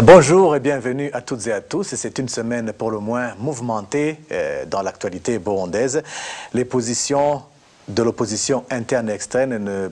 Bonjour et bienvenue à toutes et à tous. C'est une semaine pour le moins mouvementée dans l'actualité burundaise. Les positions de l'opposition interne et externe ne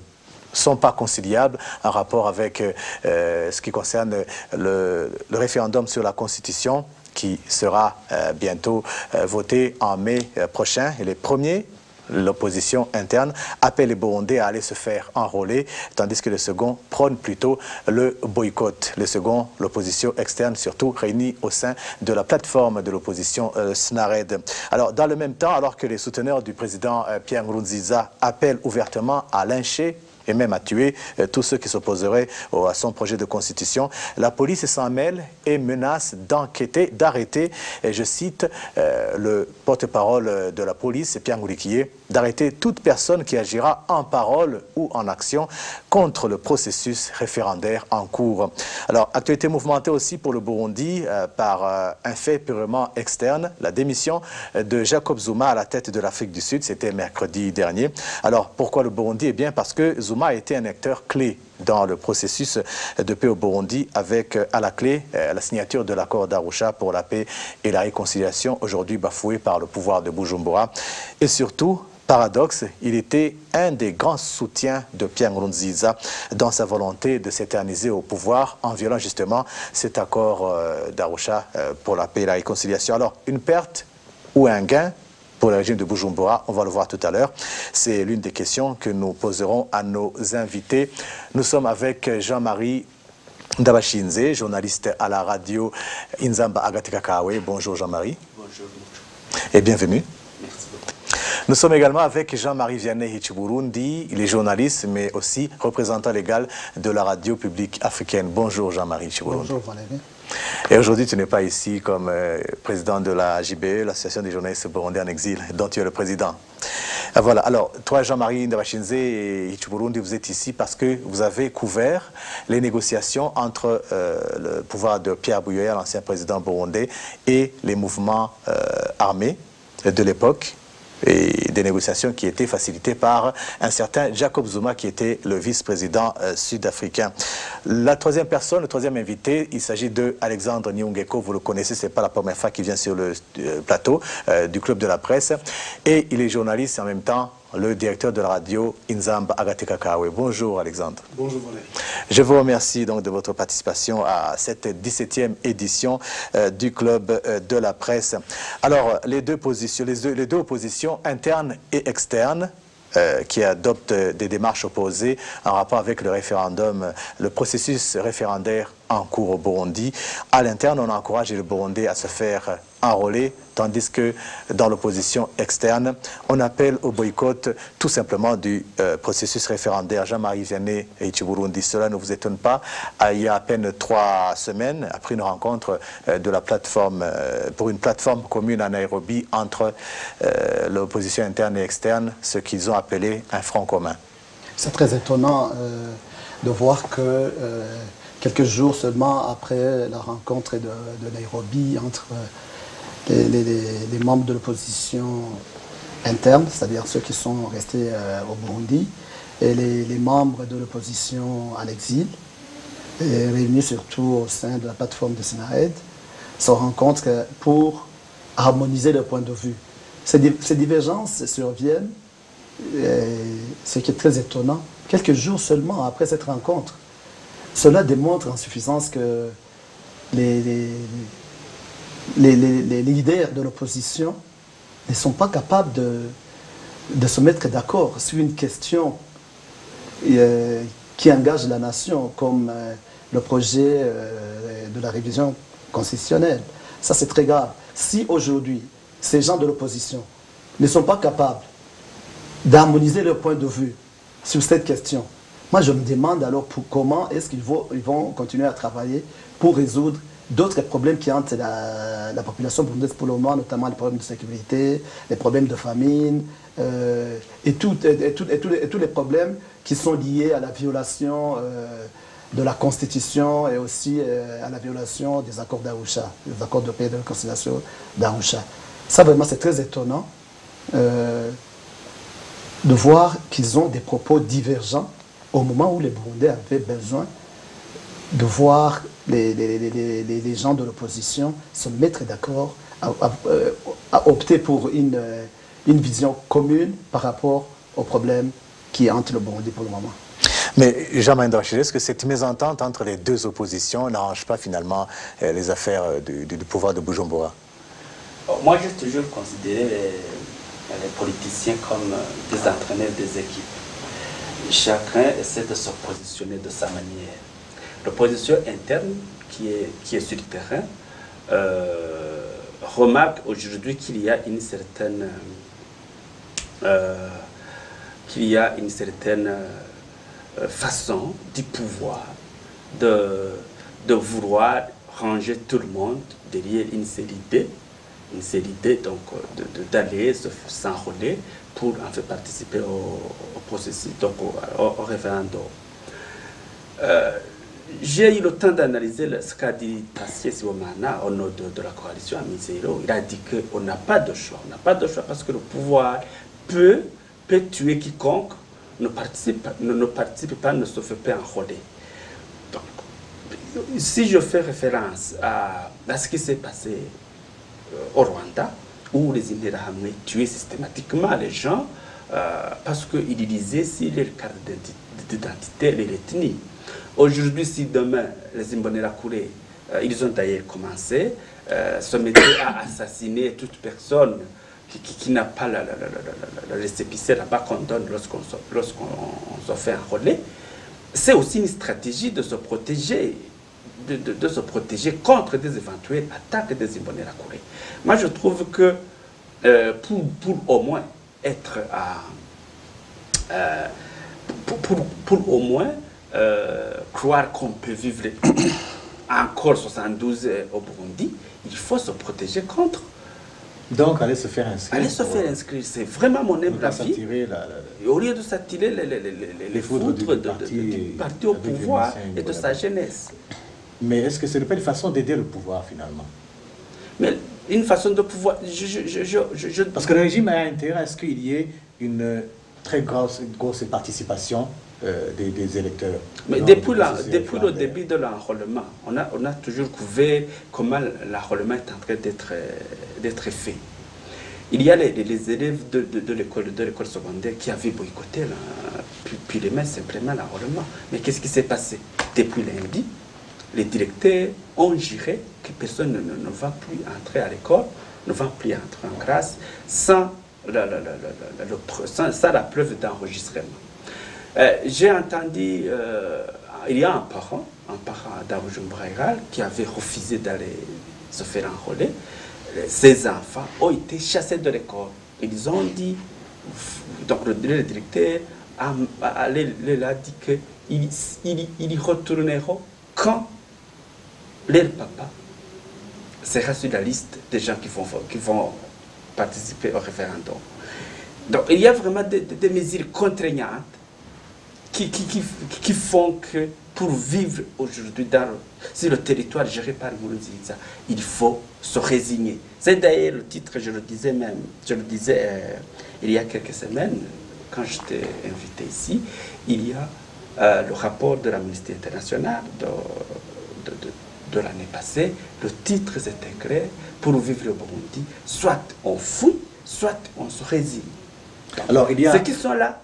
sont pas conciliables en rapport avec ce qui concerne le référendum sur la Constitution qui sera bientôt voté en mai prochain. Et les premiers, l'opposition interne, appelle les Burundais à aller se faire enrôler, tandis que le second prône plutôt le boycott. Le second, l'opposition externe, surtout réunie au sein de la plateforme de l'opposition SNARED. Alors, dans le même temps, alors que les souteneurs du président Pierre Nkurunziza appellent ouvertement à lyncher et même à tuer tous ceux qui s'opposeraient à son projet de constitution, la police s'en mêle et menace d'enquêter, d'arrêter, et je cite le porte-parole de la police, Pierre Nkurikiye, d'arrêter toute personne qui agira en parole ou en action contre le processus référendaire en cours. Alors, actualité mouvementée aussi pour le Burundi par un fait purement externe, la démission de Jacob Zuma à la tête de l'Afrique du Sud, c'était mercredi dernier. Alors, pourquoi le Burundi? Eh bien, parce que Zuma a été un acteur clé dans le processus de paix au Burundi avec à la clé la signature de l'accord d'Arusha pour la paix et la réconciliation, aujourd'hui bafoué par le pouvoir de Bujumbura. Et surtout, paradoxe, il était un des grands soutiens de Pierre Nkurunziza dans sa volonté de s'éterniser au pouvoir en violant justement cet accord d'Arusha pour la paix et la réconciliation. Alors, une perte ou un gain pour le régime de Bujumbura, on va le voir tout à l'heure. C'est l'une des questions que nous poserons à nos invités. Nous sommes avec Jean-Marie Ndabashinze, journaliste à la radio Inzamba Agathika Kawe. Bonjour Jean-Marie. Bonjour. Et bienvenue. Merci beaucoup. Nous sommes également avec Jean-Marie Vianney Hichiburundi, il est journaliste mais aussi représentant légal de la radio publique africaine. Bonjour Jean-Marie Hichiburundi. Bonjour Valérie. Et aujourd'hui, tu n'es pas ici comme président de la JBE, l'Association des journalistes burundais en exil, dont tu es le président. Voilà. Alors, toi, Jean-Marie Ndabashinze et Hichiburundi, vous êtes ici parce que vous avez couvert les négociations entre le pouvoir de Pierre Buyoya, l'ancien président burundais, et les mouvements armés de l'époque, et des négociations qui étaient facilitées par un certain Jacob Zuma qui était le vice-président sud-africain. La troisième personne, le troisième invité, il s'agit de Alexandre Nyungeko, vous le connaissez, ce n'est pas la première fois qu'il vient sur le plateau du Club de la Presse, et il est journaliste et en même temps le directeur de la radio Inzamba Agathika Kawe. Bonjour Alexandre. Bonjour Valérie. Je vous remercie donc de votre participation à cette 17e édition du Club de la Presse. Alors, les deux oppositions internes et externes qui adoptent des démarches opposées en rapport avec le référendum, le processus référendaire en cours au Burundi. À l'interne, on encourage le Burundais à se faire enrôler, tandis que dans l'opposition externe, on appelle au boycott tout simplement du processus référendaire. Jean-Marie Vianney et Hichiburundi, cela ne vous étonne pas. Il y a à peine 3 semaines, après une rencontre de la plateforme, pour une plateforme commune à Nairobi entre l'opposition interne et externe, ce qu'ils ont appelé un front commun. C'est très étonnant de voir que quelques jours seulement après la rencontre de Nairobi entre les membres de l'opposition interne, c'est-à-dire ceux qui sont restés au Burundi, et les membres de l'opposition à l'exil, réunis surtout au sein de la plateforme de SNARED, se rencontrent pour harmoniser leurs points de vue. Ces divergences surviennent, ce qui est très étonnant, quelques jours seulement après cette rencontre. Cela démontre en suffisance que les leaders de l'opposition ne sont pas capables de se mettre d'accord sur une question qui engage la nation, comme le projet de la révision constitutionnelle. Ça, c'est très grave. Si aujourd'hui, ces gens de l'opposition ne sont pas capables d'harmoniser leur point de vue sur cette question, moi, je me demande alors comment est-ce qu'ils vont continuer à travailler pour résoudre d'autres problèmes qui hantent la population burundaise pour le moment, notamment les problèmes de sécurité, les problèmes de famine, et tous les problèmes qui sont liés à la violation de la Constitution et aussi à la violation des accords d'Arusha, des accords de paix et de réconciliation d'Arusha. Ça, vraiment, c'est très étonnant de voir qu'ils ont des propos divergents au moment où les Burundais avaient besoin de voir les gens de l'opposition se mettre d'accord à opter pour une vision commune par rapport au problème qui hante le Burundi pour le moment. Mais Jean-Marie Rachid, est-ce que cette mésentente entre les deux oppositions n'arrange pas finalement les affaires du pouvoir de Bujumbura? Moi, j'ai toujours considéré les politiciens comme des entraîneurs des équipes. Chacun essaie de se positionner de sa manière. L'opposition interne qui est sur le terrain remarque aujourd'hui qu'il y a une certaine façon du pouvoir de vouloir ranger tout le monde derrière une série d'idées, donc d'aller s'enrôler pour en fait participer au processus, donc au référendum. J'ai eu le temps d'analyser ce qu'a dit Tassié Sibomana au nom de la coalition Amizero. Il a dit qu'on n'a pas de choix. On n'a pas de choix parce que le pouvoir peut tuer quiconque ne participe pas, ne se fait pas enrôler. Donc, si je fais référence à ce qui s'est passé au Rwanda, où les Interahamwe tuaient systématiquement les gens parce qu'ils disaient si leur carte d'identité les ethnie. Aujourd'hui, si demain, les Imbonerakure, ils ont d'ailleurs commencé, se mettaient à assassiner toute personne qui n'a pas le récépissé là-bas qu'on donne lorsqu'on se fait enrôler, c'est aussi une stratégie de se protéger, de se protéger contre des éventuelles attaques des Imbonerakure. Moi, je trouve que pour au moins être pour au moins croire qu'on peut vivre encore 72 au Burundi, il faut se protéger contre. Donc, aller se faire inscrire. Aller se faire inscrire, c'est vraiment mon humble avis. Au lieu de s'attirer les foudres du parti au pouvoir et de sa jeunesse. Mais est-ce que ce n'est pas une façon d'aider le pouvoir, finalement? Mais une façon de pouvoir... Parce que le régime a intérêt à ce qu'il y ait une très grosse participation des électeurs. Mais depuis le début de l'enrôlement, on a toujours couvert comment l'enrôlement est en train d'être fait. Il y a les élèves de l'école secondaire qui avaient boycotté, puis les mains simplement l'enrôlement. Mais qu'est-ce qui s'est passé? Depuis lundi, les directeurs ont juré que personne ne va plus entrer à l'école, ne va plus entrer en classe sans la preuve d'enregistrement. J'ai entendu, il y a un parent d'Abujumbura qui avait refusé d'aller se faire enrôler. Ses enfants ont été chassés de l'école. Ils ont dit, donc le directeur a dit qu'ils y retourneront quand leur papa sera sur la liste des gens qui vont participer au référendum. Donc il y a vraiment des mesures contraignantes qui font que pour vivre aujourd'hui sur le territoire géré par Nkurunziza, il faut se résigner. C'est d'ailleurs le titre, je le disais il y a quelques semaines, quand j'étais invité ici, il y a le rapport de l'Amnesty International de l'année passée. Le titre c'était clair: pour vivre au Burundi, soit on fouille, soit on se résigne. Donc, alors, ceux qui sont là.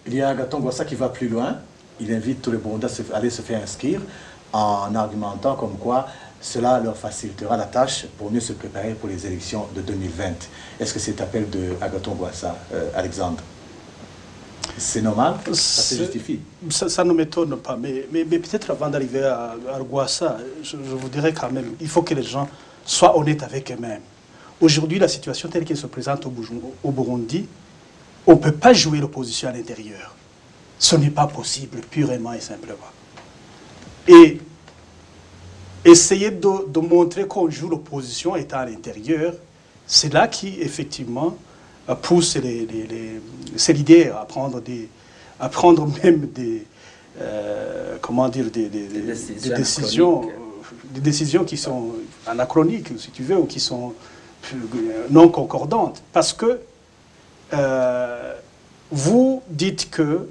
Il y a Agathon Rwasa qui va plus loin. Il invite tous les Burundais à aller se faire inscrire en argumentant comme quoi cela leur facilitera la tâche pour mieux se préparer pour les élections de 2020. Est-ce que cet appel de Agathon Rwasa, Alexandre, c'est normal? Ça se justifie? Ça ne m'étonne pas, mais peut-être avant d'arriver à Rwasa, je vous dirais quand même, il faut que les gens soient honnêtes avec eux-mêmes. Aujourd'hui, la situation telle qu'elle se présente au Burundi, on ne peut pas jouer l'opposition à l'intérieur. Ce n'est pas possible, purement et simplement. Et essayer de montrer qu'on joue l'opposition étant à l'intérieur, c'est là qui, effectivement, pousse c'est l'idée à prendre même des décisions qui sont anachroniques, si tu veux, ou qui sont non concordantes. Parce que vous dites que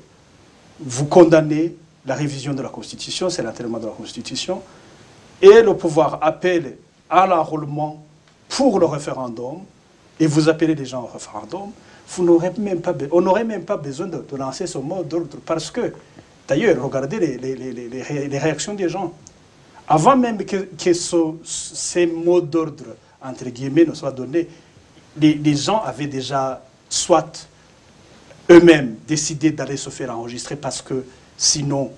vous condamnez la révision de la Constitution, c'est l'enterrement de la Constitution, et le pouvoir appelle à l'enrôlement pour le référendum, et vous appelez les gens au référendum, on n'aurait même pas besoin de lancer ce mot d'ordre, parce que, d'ailleurs, regardez les réactions des gens. Avant même que ces mots d'ordre, entre guillemets, ne soient donnés, les gens avaient déjà soit eux-mêmes décidé d'aller se faire enregistrer parce que sinon,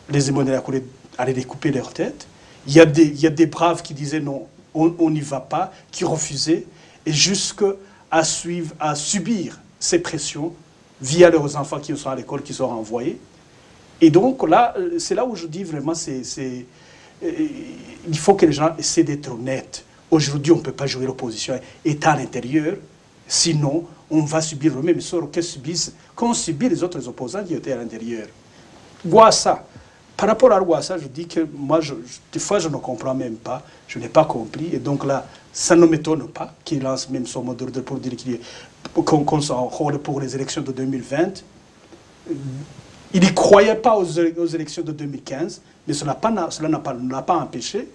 les émois de la coulée allaient découper leur tête. Il y a des braves qui disaient non, on n'y va pas, qui refusaient, et jusqu'à subir ces pressions via leurs enfants qui sont à l'école, qui sont renvoyés. Et donc là, c'est là où je dis vraiment, il faut que les gens essaient d'être honnêtes. Aujourd'hui, on ne peut pas jouer l'opposition état à l'intérieur, sinon on va subir le même sort qu'ont subi les autres opposants qui étaient à l'intérieur. Gwassa, par rapport à Gwassa, je dis que moi, des fois, je ne comprends même pas, je n'ai pas compris, et donc là, ça ne m'étonne pas qu'il lance même son mot d'ordre pour dire qu'on s'enrôle pour les élections de 2020. Il n'y croyait pas aux élections de 2015, mais cela ne l'a pas empêché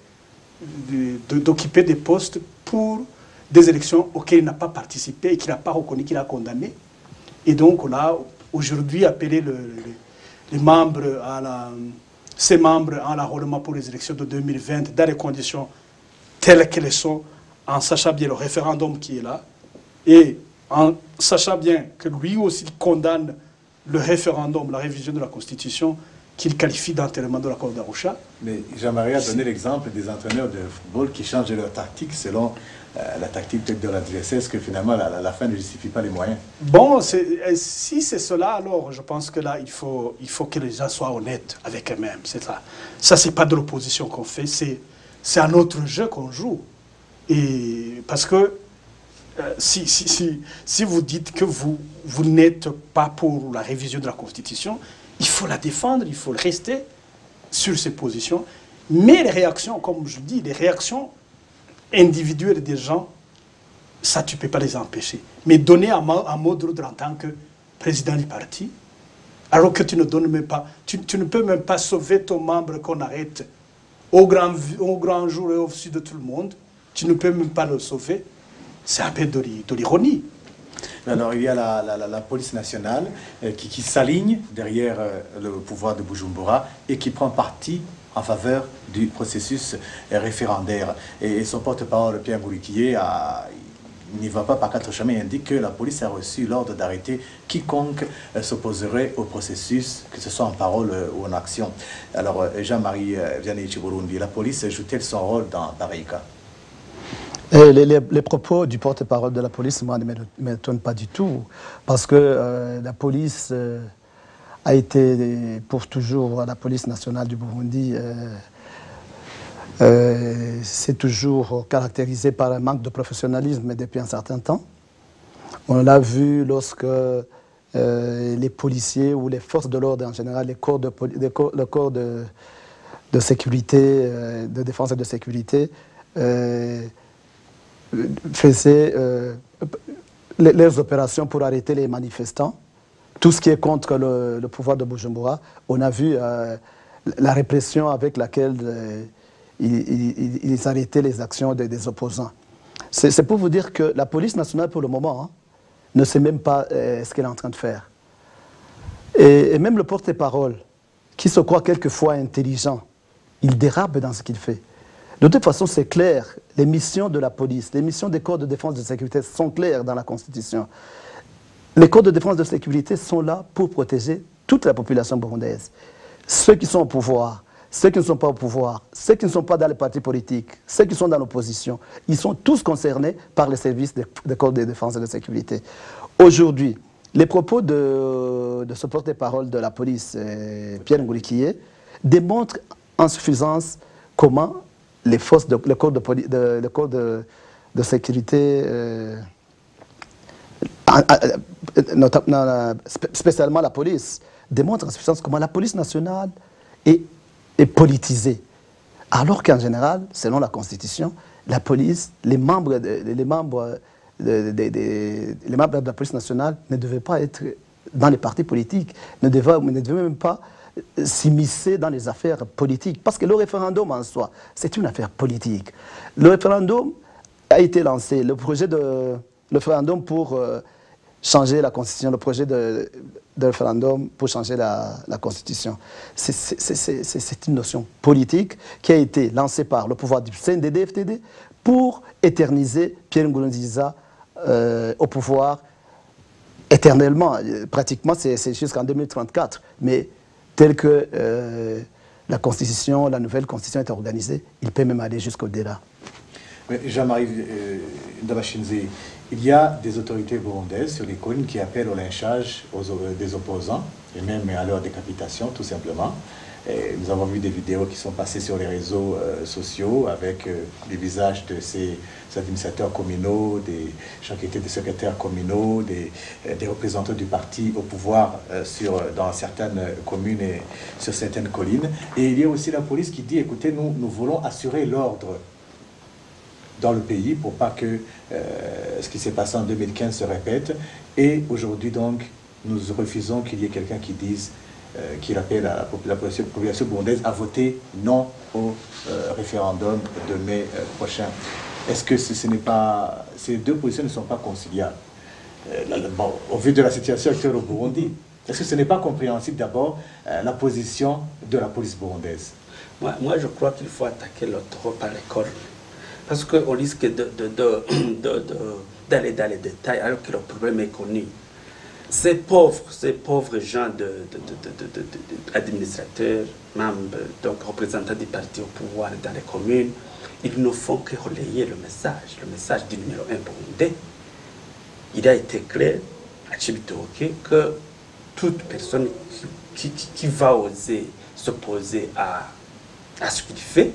d'occuper des postes pour des élections auxquelles il n'a pas participé et qu'il n'a pas reconnu, qu'il a condamné. Et donc là, aujourd'hui, appeler ces membres à l'enrôlement pour les élections de 2020 dans les conditions telles qu'elles sont, en sachant bien le référendum qui est là, et en sachant bien que lui aussi condamne le référendum, la révision de la Constitution, qu'il qualifie d'enterrement de l'accord d'Arusha. Mais Jean-Marie a donné l'exemple des entraîneurs de football qui changent leur tactique selon la tactique de l'adversaire. Est-ce que finalement la fin ne justifie pas les moyens? Bon, si c'est cela, alors je pense que là, il faut que les gens soient honnêtes avec eux-mêmes. C'est ça. Ça, c'est pas de l'opposition qu'on fait, c'est un autre jeu qu'on joue. Et parce que si vous dites que vous n'êtes pas pour la révision de la Constitution, il faut la défendre, il faut rester sur ces positions. Mais les réactions, comme je dis, les réactions individuelles des gens, ça, tu ne peux pas les empêcher. Mais donner un mot d'ordre en tant que président du parti, alors que tu ne donnes même pas, tu ne peux même pas sauver ton membre qu'on arrête au grand jour et au-dessus de tout le monde, tu ne peux même pas le sauver. C'est un peu de l'ironie. Alors, il y a la police nationale qui s'aligne derrière le pouvoir de Bujumbura et qui prend parti en faveur du processus référendaire. Et son porte-parole, Pierre Ngoulikié, n'y va pas par quatre chemins. Il indique que la police a reçu l'ordre d'arrêter quiconque s'opposerait au processus, que ce soit en parole ou en action. Alors, Jean-Marie Vianney-Chiburundi, la police joue-t-elle son rôle dans pareil cas? Les propos du porte-parole de la police, moi, ne m'étonnent pas du tout, parce que la police a été pour toujours, la police nationale du Burundi, c'est toujours caractérisé par un manque de professionnalisme depuis un certain temps. On l'a vu lorsque les policiers ou les forces de l'ordre en général, le corps de sécurité, de défense et de sécurité, faisaient leurs opérations pour arrêter les manifestants. Tout ce qui est contre le pouvoir de Bujumbura, on a vu la répression avec laquelle ils arrêtaient les actions des opposants. C'est pour vous dire que la police nationale, pour le moment, ne sait même pas ce qu'elle est en train de faire. Et même le porte-parole, qui se croit quelquefois intelligent, il dérape dans ce qu'il fait. De toute façon, c'est clair, les missions de la police, les missions des corps de défense et de sécurité sont claires dans la Constitution. Les corps de défense et de sécurité sont là pour protéger toute la population burundaise. Ceux qui sont au pouvoir, ceux qui ne sont pas au pouvoir, ceux qui ne sont pas dans les partis politiques, ceux qui sont dans l'opposition, ils sont tous concernés par les services des corps de défense et de sécurité. Aujourd'hui, les propos de ce porte-parole de la police, Pierre Ngoulikié, démontrent en suffisance comment les forces, le corps de sécurité, spécialement la police, démontrent en suffisance comment la police nationale est politisée. Alors qu'en général, selon la Constitution, la police, les membres de la police nationale ne devaient pas être dans les partis politiques, ne devaient même pas s'immiscer dans les affaires politiques. Parce que le référendum en soi, c'est une affaire politique. Le référendum a été lancé, le référendum pour changer la Constitution, le projet de référendum pour changer la Constitution. C'est une notion politique qui a été lancée par le pouvoir du CNDD-FDD pour éterniser Pierre Nkurunziza au pouvoir éternellement. Pratiquement, c'est jusqu'en 2034. Mais tel que la Constitution, la nouvelle Constitution est organisée, il peut même aller jusqu'au-delà. Jean-Marie Ndabashinze, il y a des autorités burundaises sur les collines qui appellent au lynchage des opposants, et même à leur décapitation, tout simplement. Et nous avons vu des vidéos qui sont passées sur les réseaux sociaux avec les visages de ces administrateurs communaux, des gens qui étaient des secrétaires communaux, des représentants du parti au pouvoir dans certaines communes et sur certaines collines. Et il y a aussi la police qui dit, écoutez, nous voulons assurer l'ordre dans le pays pour pas que ce qui s'est passé en 2015 se répète. Et aujourd'hui, donc, nous refusons qu'il y ait quelqu'un qui dise qu'il appelle à la population burundaise à voter non au référendum de mai prochain. Est-ce que ces deux positions ne sont pas conciliables au vu de la situation actuelle au Burundi? Est-ce que ce n'est pas compréhensible d'abord la position de la police burundaise? Moi, je crois qu'il faut attaquer l'autre par les cornes. Parce qu'on risque d'aller dans les détails alors que le problème est connu. Ces pauvres gens administrateurs, membres, donc représentants du parti au pouvoir dans les communes, ils ne font que relayer le message du numéro 1 burundais. Il a été clair à Chibitoke que toute personne qui va oser s'opposer à ce qu'il fait,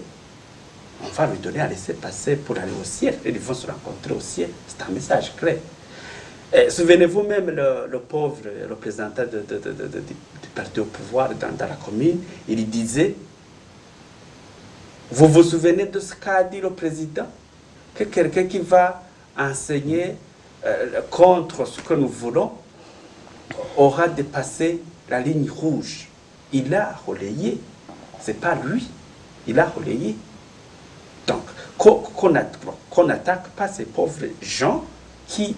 on va lui donner à laisser passer pour aller au ciel. Et ils vont se rencontrer au ciel. C'est un message clair. Souvenez-vous même le pauvre représentant du parti au pouvoir dans la commune, il disait, vous vous souvenez de ce qu'a dit le président? Que quelqu'un qui va enseigner contre ce que nous voulons aura dépassé la ligne rouge. Il a relayé. Ce n'est pas lui. Il a relayé. Donc, qu'on n'attaque pas ces pauvres gens qui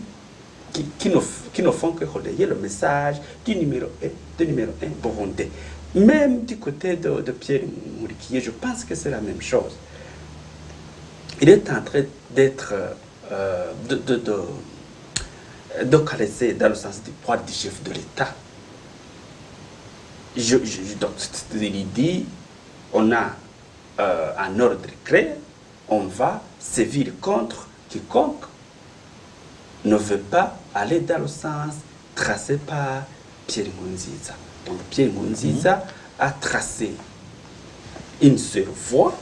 ne font que relayer le message du numéro 1 burundais. Même du côté de Pierre Nkurikiye, je pense que c'est la même chose. Il est en train d'être localisé dans le sens du pouvoir du chef de l'État. Donc, il dit, on a un ordre clair, on va sévir contre quiconque ne veut pas aller dans le sens tracé par Pierre Nkurunziza. Donc Pierre Nkurunziza a tracé une seule voie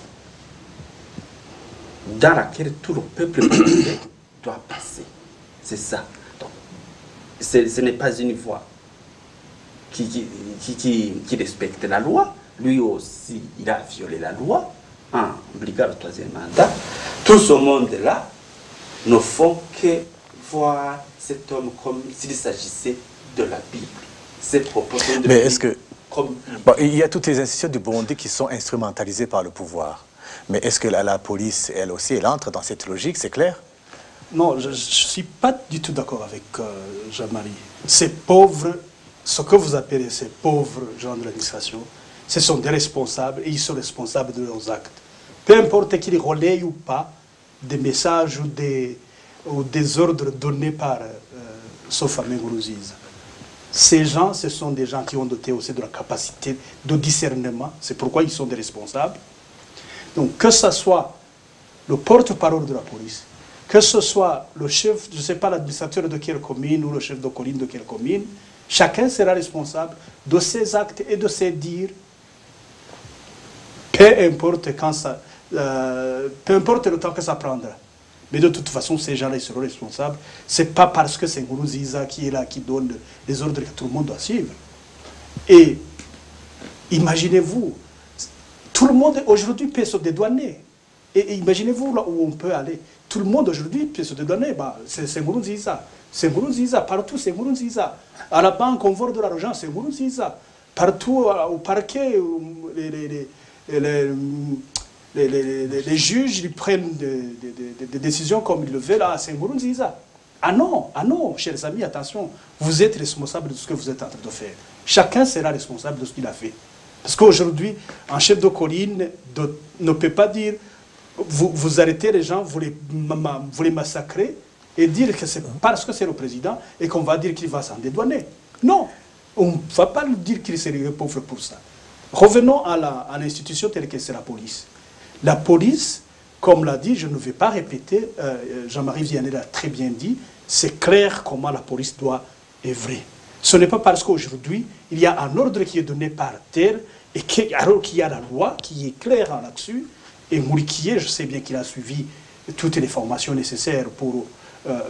dans laquelle tout le peuple doit passer. C'est ça. Donc, ce n'est pas une voie qui respecte la loi. Lui aussi, il a violé la loi en obligeant le troisième mandat. Tout ce monde-là ne font que voir cet homme comme s'il s'agissait de la Bible. Ses propos sont de Mais est-ce que... il y a toutes les institutions du Burundi qui sont instrumentalisées par le pouvoir. Mais est-ce que la police, elle aussi, elle entre dans cette logique, c'est clair? Non, je ne suis pas du tout d'accord avec Jean-Marie. Ces pauvres, ce que vous appelez ces pauvres gens de l'administration, ce sont des responsables et ils sont responsables de leurs actes. Peu importe qu'ils relayent ou pas des messages ou des ordres donnés par Sofame Nkurunziza. Ces gens, ce sont des gens qui ont doté aussi de la capacité de discernement. C'est pourquoi ils sont des responsables. Donc, que ce soit le porte-parole de la police, que ce soit le chef, je ne sais pas, l'administrateur de quelle commune ou le chef de colline de quelle commune, chacun sera responsable de ses actes et de ses dires, peu importe le temps que ça prendra. Mais de toute façon, ces gens-là, ils seront responsables. Ce n'est pas parce que c'est Nkurunziza qui est là, qui donne les ordres que tout le monde doit suivre. Et imaginez-vous, tout le monde aujourd'hui peut se dédouaner. Et imaginez-vous là où on peut aller. Tout le monde aujourd'hui peut se dédouaner. Bah, c'est Nkurunziza. C'est Nkurunziza. Partout, c'est Nkurunziza. À la banque, on vole de l'argent, c'est Nkurunziza. partout au parquet, les juges ils prennent des décisions comme ils le veulent à Nkurunziza. Ah non, chers amis, attention, vous êtes responsables de ce que vous êtes en train de faire. Chacun sera responsable de ce qu'il a fait. Parce qu'aujourd'hui, un chef de colline ne peut pas dire, vous arrêtez les gens, vous les massacrez, et dire que c'est parce que c'est le président, et qu'on va dire qu'il va s'en dédouaner. Non, on ne va pas lui dire qu'il serait pauvre pour ça. Revenons à l'institution telle que c'est la police. La police, comme l'a dit, je ne vais pas répéter, Jean-Marie Vianney l'a très bien dit, c'est clair comment la police doit œuvrer. Ce n'est pas parce qu'aujourd'hui, il y a un ordre qui est donné par terre, et alors qu'il y a la loi qui est claire là-dessus, et Mourikié, je sais bien qu'il a suivi toutes les formations nécessaires pour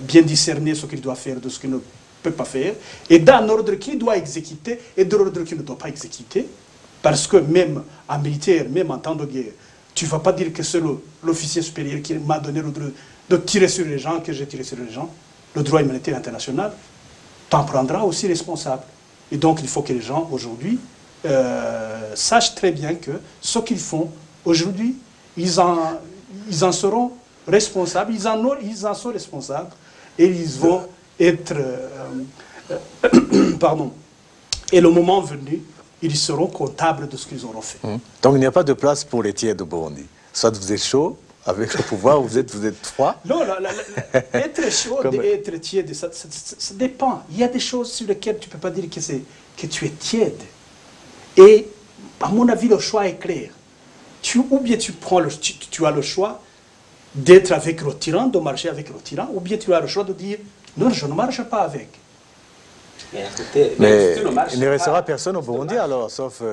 bien discerner ce qu'il doit faire de ce qu'il ne peut pas faire, et d'un ordre qu'il doit exécuter et de l'ordre qu'il ne doit pas exécuter, parce que même en militaire, même en temps de guerre, tu ne vas pas dire que c'est l'officier supérieur qui m'a donné l'ordre de tirer sur les gens, que j'ai tiré sur les gens. Le droit humanitaire international t'en prendra aussi responsable. Et donc, il faut que les gens, aujourd'hui, sachent très bien que ce qu'ils font, aujourd'hui, ils en seront responsables, ils en sont responsables, et ils vont être... pardon. Et le moment venu, ils seront comptables de ce qu'ils auront fait. Donc il n'y a pas de place pour les tièdes au Burundi. Soit vous êtes chaud avec le pouvoir, ou vous êtes froid. Non, être chaud et être tiède, ça dépend. Il y a des choses sur lesquelles tu ne peux pas dire que tu es tiède. Et à mon avis, le choix est clair. Ou bien tu as le choix d'être avec le tyran, de marcher avec le tyran, ou bien tu as le choix de dire non, je ne marche pas avec. Mais il ne restera personne au Burundi alors, sauf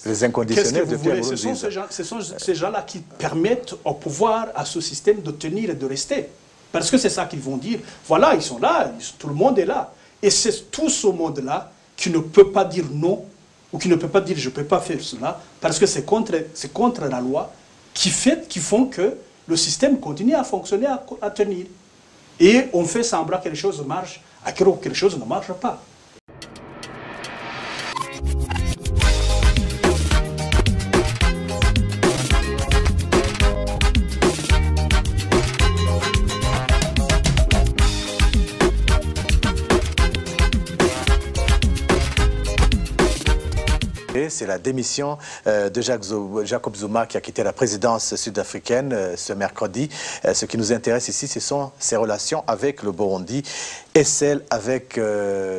les inconditionnels de Pierre Nkurunziza. Ce sont ces gens-là qui permettent au pouvoir, à ce système de tenir et de rester. Parce que c'est ça qu'ils vont dire. Voilà, ils sont là, tout le monde est là. Et c'est tout ce monde-là qui ne peut pas dire non, ou qui ne peut pas dire je ne peux pas faire cela, parce que c'est contre la loi qui font que le système continue à fonctionner, à tenir. Et on fait semblant que les choses marchent, à que quelque chose ne marche pas. C'est la démission de Jacob Zuma qui a quitté la présidence sud-africaine ce mercredi. Ce qui nous intéresse ici, ce sont ses relations avec le Burundi et celles avec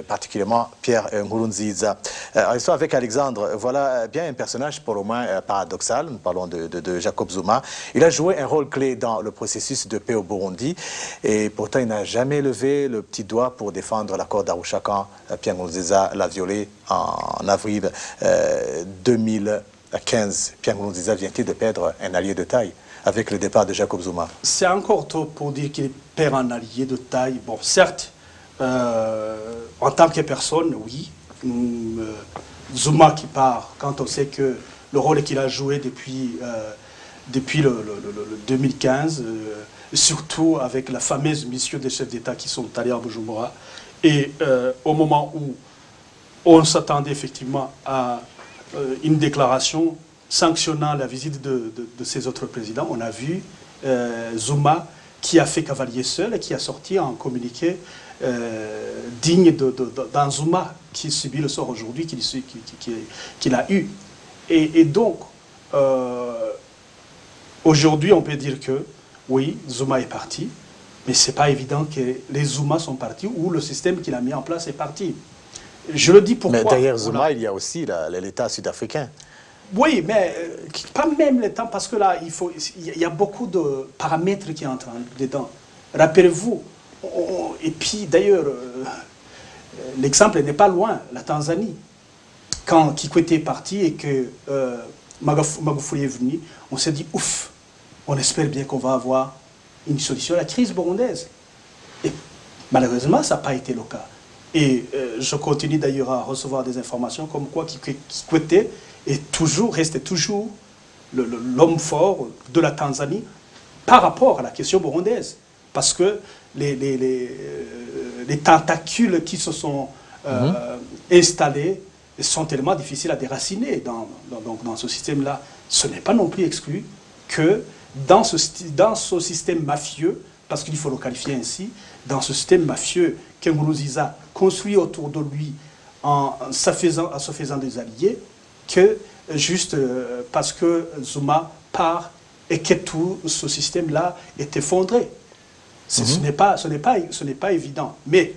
particulièrement Pierre Nkurunziza. Restons avec Alexandre. Voilà bien un personnage pour le moins paradoxal. Nous parlons de Jacob Zuma. Il a joué un rôle clé dans le processus de paix au Burundi et pourtant il n'a jamais levé le petit doigt pour défendre l'accord d'Arusha quand Pierre Nkurunziza l'a violé en avril 2015. Pierre Nkurunziza vient-il de perdre un allié de taille avec le départ de Jacob Zuma? C'est encore tôt pour dire qu'il perd un allié de taille. Bon, certes, en tant que personne, oui. Zuma qui part, quand on sait que le rôle qu'il a joué depuis le 2015, surtout avec la fameuse mission des chefs d'État qui sont allés à Bujumbura, et au moment où on s'attendait effectivement à une déclaration sanctionnant la visite de ces autres présidents, on a vu Zuma qui a fait cavalier seul et qui a sorti un communiqué digne d'un Zuma qui subit le sort aujourd'hui qu'il a eu. Et donc, aujourd'hui, on peut dire que oui, Zuma est parti, mais ce n'est pas évident que les Zuma sont partis ou le système qu'il a mis en place est parti. Je le dis pourquoi. Mais derrière Zuma, il y a aussi l'État sud-africain. Oui, mais pas même l'État, parce que là, il y a beaucoup de paramètres qui entrent dedans. Rappelez-vous, et puis d'ailleurs, l'exemple n'est pas loin, la Tanzanie. Quand Kikwete est parti et que Magufuli est venu, on s'est dit, ouf, on espère bien qu'on va avoir une solution à la crise burundaise. Et malheureusement, ça n'a pas été le cas. Et je continue d'ailleurs à recevoir des informations comme quoi Kikwete reste toujours l'homme fort de la Tanzanie par rapport à la question burundaise. Parce que les tentacules qui se sont installés sont tellement difficiles à déraciner dans ce système-là. Ce n'est pas non plus exclu que dans ce système mafieux, parce qu'il faut le qualifier ainsi, dans ce système mafieux qu'Nkurunziza construit autour de lui en se faisant des alliés, que juste parce que Zuma part et que tout ce système-là est effondré. Ce n'est pas évident. Mais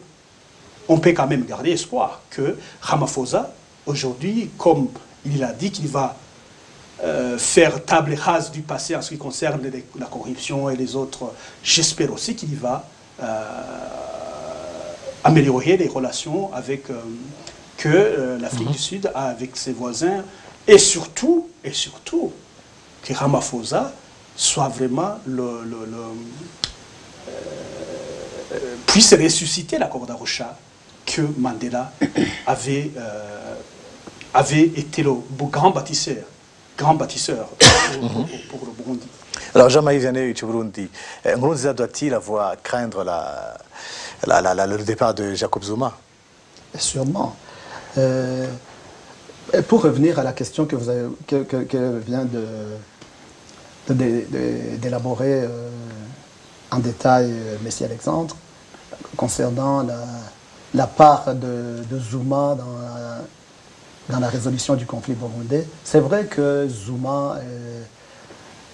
on peut quand même garder espoir que Ramaphosa, aujourd'hui, comme il a dit qu'il va faire table rase du passé en ce qui concerne la corruption et les autres, j'espère aussi qu'il va améliorer les relations avec, que l'Afrique du Sud a avec ses voisins, et surtout que Ramaphosa soit vraiment puisse ressusciter l'accord d'Arusha que Mandela avait été le grand bâtisseur pour le Burundi. Alors Jean-Marie Vianney du Burundi, Nkurunziza doit-il avoir craindre le départ de Jacob Zuma? Sûrement. Pour revenir à la question que vient d'élaborer en détail M. Alexandre, concernant la part de Zuma dans la résolution du conflit burundais, c'est vrai que Zuma,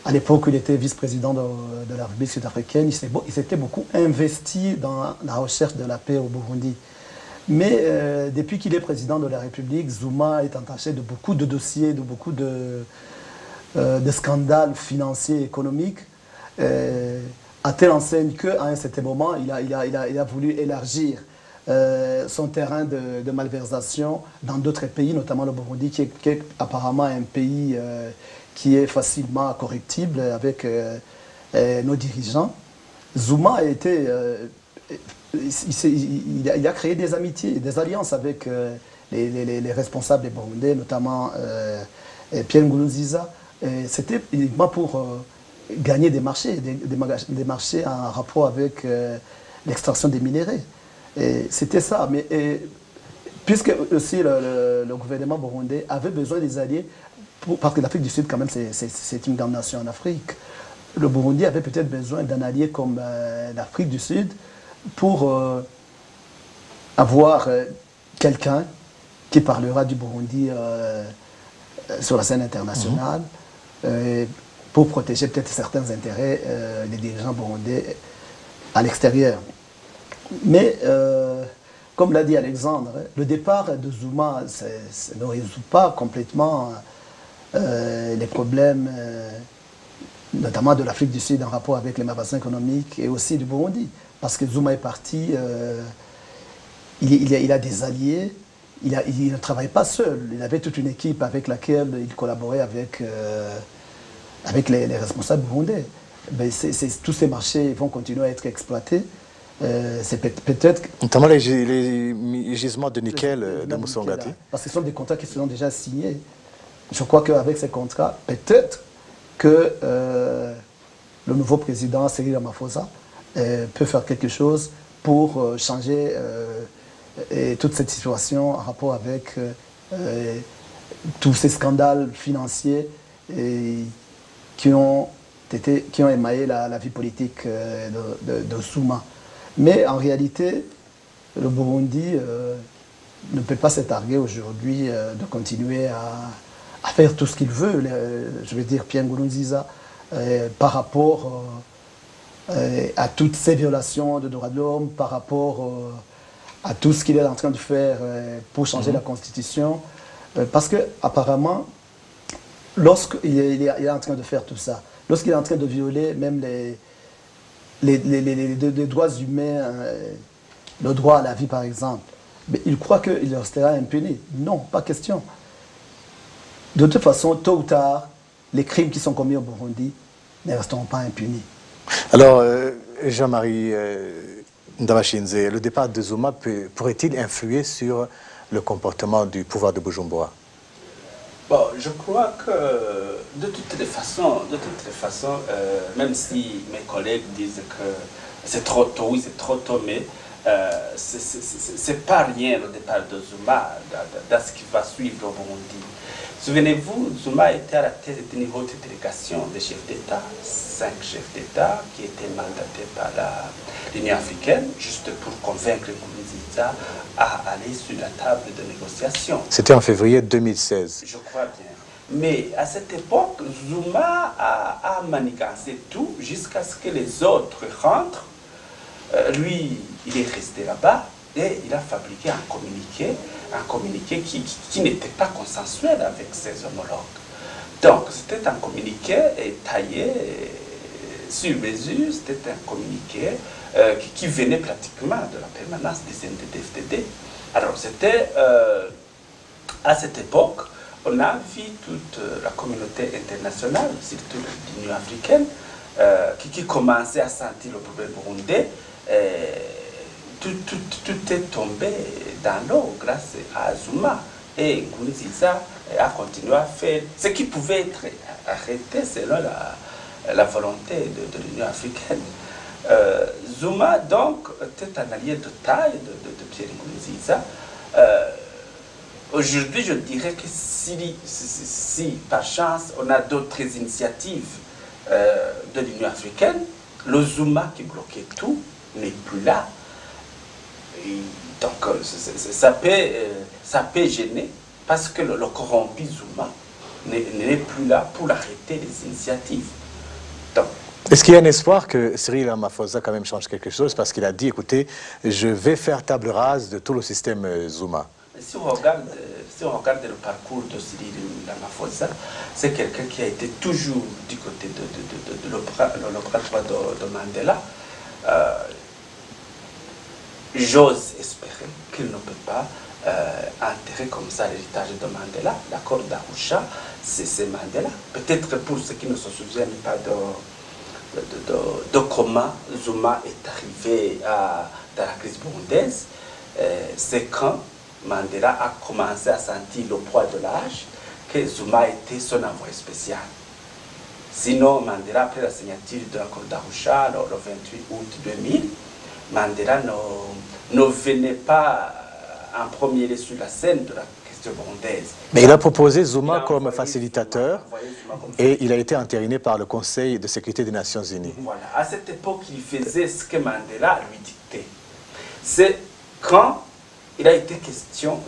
à l'époque où il était vice-président de la République sud-africaine, il s'était beaucoup investi dans la recherche de la paix au Burundi. Mais depuis qu'il est président de la République, Zuma est entaché de beaucoup de dossiers, de beaucoup de scandales financiers et économiques, à telle enseigne qu'à un certain moment, il a voulu élargir son terrain de malversation dans d'autres pays, notamment le Burundi, qui est apparemment un pays qui est facilement corruptible avec nos dirigeants. Zuma a été... il a créé des amitiés, des alliances avec les responsables des Burundais, notamment Pierre Nkurunziza. C'était uniquement pour gagner des marchés, des marchés en rapport avec l'extraction des minéraux. C'était ça. Mais puisque aussi le gouvernement burundais avait besoin des alliés, parce que l'Afrique du Sud, quand même, c'est une grande nation en Afrique, le Burundi avait peut-être besoin d'un allié comme l'Afrique du Sud pour avoir quelqu'un qui parlera du Burundi sur la scène internationale, pour protéger peut-être certains intérêts des dirigeants burundais à l'extérieur. Mais, comme l'a dit Alexandre, le départ de Zuma ne résout pas complètement les problèmes, notamment de l'Afrique du Sud en rapport avec les malversations économiques et aussi du Burundi. Parce que Zuma est parti, il a des alliés, il ne travaille pas seul. Il avait toute une équipe avec laquelle il collaborait avec les responsables burundais. Tous ces marchés vont continuer à être exploités. C'est peut-être... Notamment les gisements de nickel de Musongati. Parce que ce sont des contrats qui sont déjà signés. Je crois qu'avec ces contrats, peut-être que le nouveau président, Cyril Ramaphosa, peut faire quelque chose pour changer toute cette situation en rapport avec tous ces scandales financiers qui ont émaillé la vie politique de Zuma. Mais en réalité, le Burundi ne peut pas s'étarguer aujourd'hui de continuer à faire tout ce qu'il veut. Je veux dire, Pierre Nkurunziza, par rapport à toutes ces violations de droits de l'homme, par rapport à tout ce qu'il est en train de faire pour changer la Constitution. Parce qu'apparemment, lorsqu'il est en train de faire tout ça, lorsqu'il est en train de violer même les droits humains, le droit à la vie par exemple, mais il croit qu'il restera impuni. Non, pas question. De toute façon, tôt ou tard, les crimes qui sont commis au Burundi ne resteront pas impunis. Alors, Jean-Marie Ndabashinze, le départ de Zuma pourrait-il influer sur le comportement du pouvoir de Bujumbura? Bon, je crois que de toutes les façons, même si mes collègues disent que c'est trop tôt, oui c'est trop tôt, mais c'est pas rien le départ de Zuma dans ce qui va suivre au Burundi. Souvenez-vous, Zuma était à la tête d'une haute délégation des chefs d'État, 5 chefs d'État qui étaient mandatés par l'Union africaine, juste pour convaincre Nkurunziza à aller sur la table de négociation. C'était en février 2016. Je crois bien. Mais à cette époque, Zuma a manigancé tout jusqu'à ce que les autres rentrent. Lui, il est resté là-bas et il a fabriqué un communiqué qui n'était pas consensuel avec ses homologues. Donc, c'était un communiqué taillé sur mesure, c'était un communiqué qui venait pratiquement de la permanence des CNDD-FDD. Alors, c'était à cette époque, on a vu toute la communauté internationale, surtout l'Union africaine, qui commençait à sentir le problème burundais. Tout est tombé dans l'eau grâce à Zuma. Et Nkurunziza a continué à faire ce qui pouvait être arrêté selon la volonté de l'Union africaine. Zuma, donc, était un allié de taille de Pierre Nkurunziza. Aujourd'hui, je dirais que si par chance on a d'autres initiatives de l'Union africaine, le Zuma qui bloquait tout n'est plus là. Et donc ça peut gêner parce que le corrompu Zuma n'est plus là pour arrêter les initiatives. Est-ce qu'il y a un espoir que Cyril Ramaphosa quand même change quelque chose? Parce qu'il a dit, écoutez, je vais faire table rase de tout le système Zuma. Si on regarde le parcours de Cyril Ramaphosa, c'est quelqu'un qui a été toujours du côté de l'opéra droit de Mandela. J'ose espérer qu'il ne peut pas enterrer comme ça l'héritage de Mandela. L'accord d'Arusha, c'est Mandela. Peut-être pour ceux qui ne se souviennent pas de comment Zuma est arrivé dans la crise burundaise, c'est quand Mandela a commencé à sentir le poids de l'âge que Zuma était son envoyé spécial. Sinon, Mandela, après la signature de l'accord d'Arusha, le 28 août 2000, Mandela ne venait pas en premier lieu sur la scène de la question burundaise. Mais il a proposé Zuma comme facilitateur et il a été entériné par le Conseil de sécurité des Nations Unies. Voilà, à cette époque, il faisait ce que Mandela lui dictait. C'est quand il a été question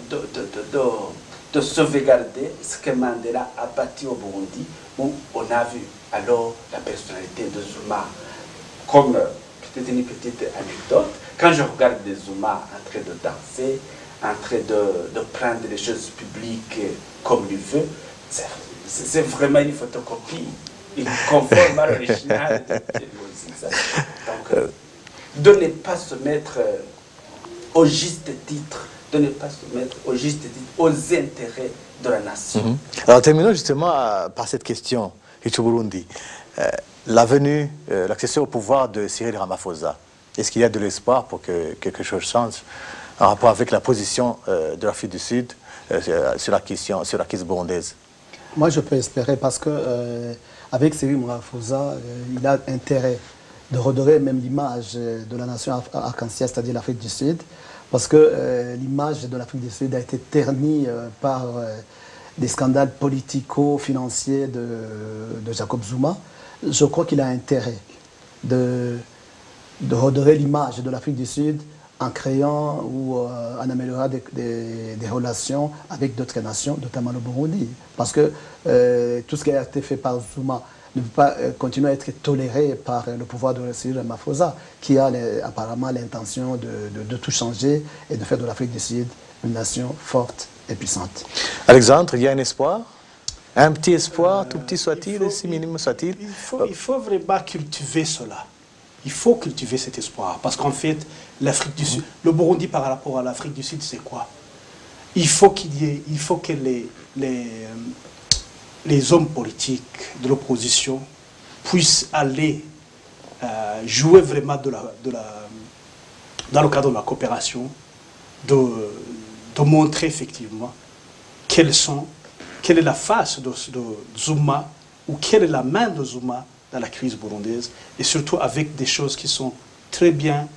de sauvegarder ce que Mandela a bâti au Burundi, où on a vu alors la personnalité de Zuma. Comme peut-être une petite anecdote, quand je regarde des Zuma en train de danser, en train de prendre les choses publiques comme il veut, c'est vraiment une photocopie, une conforme à l'original. Donc, de ne pas se mettre au juste titre, de ne pas se mettre au juste titre aux intérêts de la nation. Alors terminons justement par cette question, Hichu Burundi. L'avenue, l'accession au pouvoir de Cyril Ramaphosa, est-ce qu'il y a de l'espoir pour que quelque chose change en rapport avec la position de l'Afrique du Sud sur la crise burundaise? Moi, je peux espérer parce que avec Cyril Ramaphosa, il a intérêt de redorer même l'image de la nation arc-en-ciel, c'est-à-dire l'Afrique du Sud, parce que l'image de l'Afrique du Sud a été ternie par des scandales politico-financiers de Jacob Zuma. Je crois qu'il a intérêt de redorer l'image de l'Afrique du Sud en créant ou en améliorant des relations avec d'autres nations, notamment le Burundi. Parce que tout ce qui a été fait par Zuma ne peut pas continuer à être toléré par le pouvoir de Cyril Ramaphosa, qui a apparemment l'intention de tout changer et de faire de l'Afrique du Sud une nation forte et puissante. Alexandre, il y a un espoir? Un petit espoir, tout petit soit-il, si minime soit-il? Il faut vraiment cultiver cela. Il faut cultiver cet espoir. Parce qu'en fait, l'Afrique du Sud, le Burundi par rapport à l'Afrique du Sud, c'est quoi? Il faut que les hommes politiques de l'opposition puissent aller jouer vraiment dans le cadre de la coopération, de montrer effectivement quelle est la face de Zuma ou quelle est la main de Zuma dans la crise burundaise, et surtout avec des choses qui sont très bien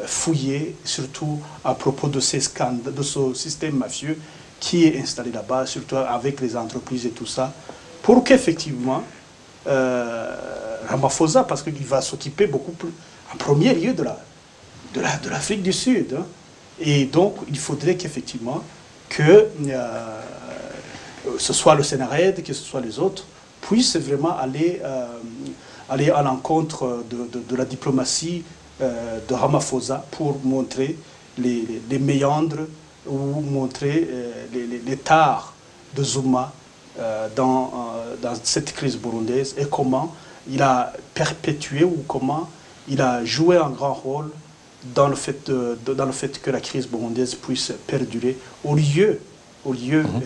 fouiller, surtout à propos de ces scandales, de ce système mafieux qui est installé là-bas, surtout avec les entreprises et tout ça, pour qu'effectivement, Ramaphosa, parce qu'il va s'occuper beaucoup plus, en premier lieu, de l'Afrique du Sud. Hein. Et donc, il faudrait qu'effectivement, que ce soit le Sénarède, que ce soit les autres, puissent vraiment aller à l'encontre de la diplomatie de Ramaphosa pour montrer les méandres ou montrer les tares de Zuma dans cette crise burundaise et comment il a perpétué ou comment il a joué un grand rôle dans le fait que la crise burundaise puisse perdurer au lieu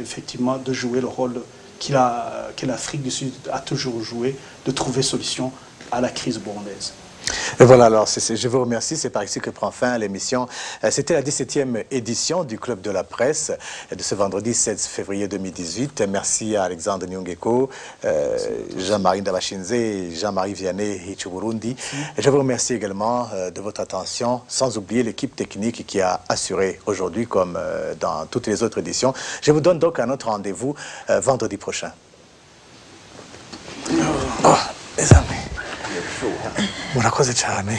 effectivement de jouer le rôle que l'Afrique du Sud a toujours joué, de trouver solution à la crise burundaise. Et voilà, alors je vous remercie, c'est par ici que prend fin l'émission. C'était la 17e édition du Club de la Presse de ce vendredi 16 février 2018. Merci à Alexandre Nyongeko, Jean-Marie Ndabashinze et Jean-Marie Vianney Hichuburundi. Je vous remercie également de votre attention, sans oublier l'équipe technique qui a assuré aujourd'hui, comme dans toutes les autres éditions. Je vous donne donc un autre rendez-vous vendredi prochain. Oh, les amis. Murakoze cyane.